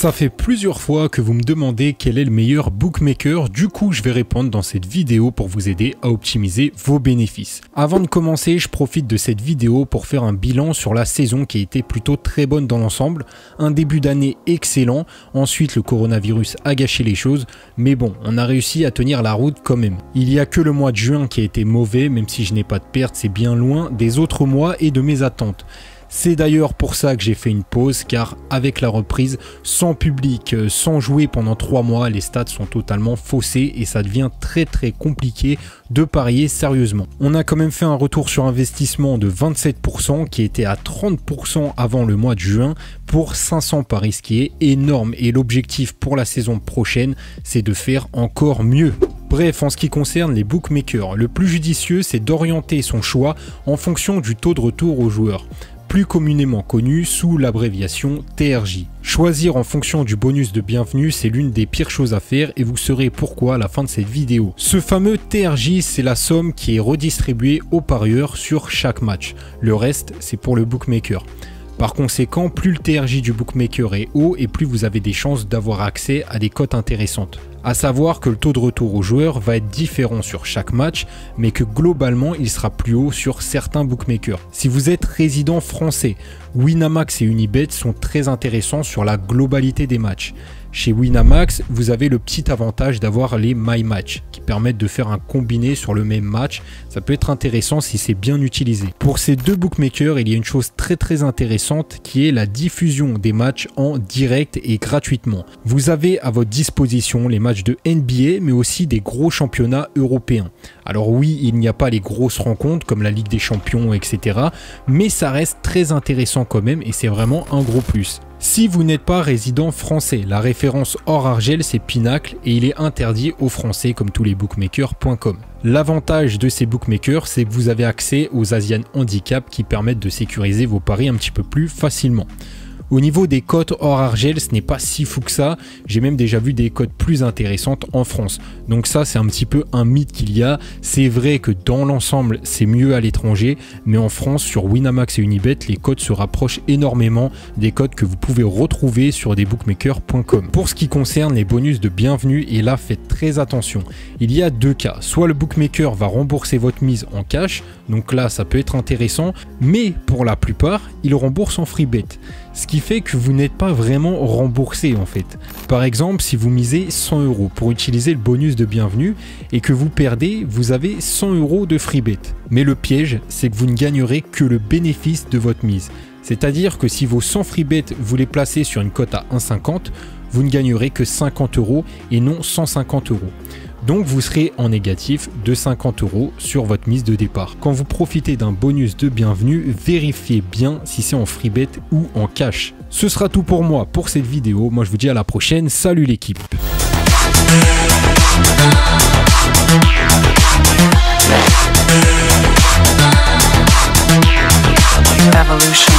Ça fait plusieurs fois que vous me demandez quel est le meilleur bookmaker, du coup je vais répondre dans cette vidéo pour vous aider à optimiser vos bénéfices. Avant de commencer, je profite de cette vidéo pour faire un bilan sur la saison qui a été plutôt très bonne dans l'ensemble. Un début d'année excellent, ensuite le coronavirus a gâché les choses, mais bon, on a réussi à tenir la route quand même. Il n'y a que le mois de juin qui a été mauvais, même si je n'ai pas de perte, c'est bien loin des autres mois et de mes attentes. C'est d'ailleurs pour ça que j'ai fait une pause, car avec la reprise, sans public, sans jouer pendant 3 mois, les stats sont totalement faussés et ça devient très compliqué de parier sérieusement. On a quand même fait un retour sur investissement de 27% qui était à 30% avant le mois de juin pour 500 paris, ce qui est énorme, et l'objectif pour la saison prochaine, c'est de faire encore mieux. Bref, en ce qui concerne les bookmakers, le plus judicieux, c'est d'orienter son choix en fonction du taux de retour aux joueurs, plus communément connu sous l'abréviation TRJ. Choisir en fonction du bonus de bienvenue, c'est l'une des pires choses à faire et vous saurez pourquoi à la fin de cette vidéo. Ce fameux TRJ, c'est la somme qui est redistribuée aux parieurs sur chaque match. Le reste, c'est pour le bookmaker. Par conséquent, plus le TRJ du bookmaker est haut et plus vous avez des chances d'avoir accès à des cotes intéressantes. A savoir que le taux de retour aux joueurs va être différent sur chaque match, mais que globalement il sera plus haut sur certains bookmakers. Si vous êtes résident français, Winamax et Unibet sont très intéressants sur la globalité des matchs. Chez Winamax, vous avez le petit avantage d'avoir les My Match qui permettent de faire un combiné sur le même match. Ça peut être intéressant si c'est bien utilisé. Pour ces deux bookmakers, il y a une chose très intéressante qui est la diffusion des matchs en direct et gratuitement. Vous avez à votre disposition les matchs de NBA mais aussi des gros championnats européens. Alors oui, il n'y a pas les grosses rencontres comme la Ligue des Champions, etc. Mais ça reste très intéressant quand même et c'est vraiment un gros plus. Si vous n'êtes pas résident français, la référence hors Argel c'est Pinacle et il est interdit aux Français comme tous les bookmakers.com. L'avantage de ces bookmakers, c'est que vous avez accès aux Asian Handicap qui permettent de sécuriser vos paris un petit peu plus facilement. Au niveau des cotes hors Argel, ce n'est pas si fou que ça. J'ai même déjà vu des cotes plus intéressantes en France. Donc ça, c'est un petit peu un mythe qu'il y a. C'est vrai que dans l'ensemble, c'est mieux à l'étranger. Mais en France, sur Winamax et Unibet, les cotes se rapprochent énormément des cotes que vous pouvez retrouver sur des bookmakers.com. Pour ce qui concerne les bonus de bienvenue, et là, faites très attention. Il y a deux cas. Soit le bookmaker va rembourser votre mise en cash. Donc là, ça peut être intéressant. Mais pour la plupart, il rembourse en free bet. Ce qui fait que vous n'êtes pas vraiment remboursé en fait. Par exemple, si vous misez 100 € pour utiliser le bonus de bienvenue et que vous perdez, vous avez 100 € de free bet. Mais le piège, c'est que vous ne gagnerez que le bénéfice de votre mise. C'est-à-dire que si vos 100 free bet vous les placez sur une cote à 1,50, vous ne gagnerez que 50 € et non 150 €. Donc vous serez en négatif de 50 € sur votre mise de départ. Quand vous profitez d'un bonus de bienvenue, vérifiez bien si c'est en free bet ou en cash. Ce sera tout pour moi pour cette vidéo. Moi je vous dis à la prochaine. Salut l'équipe. Evolution.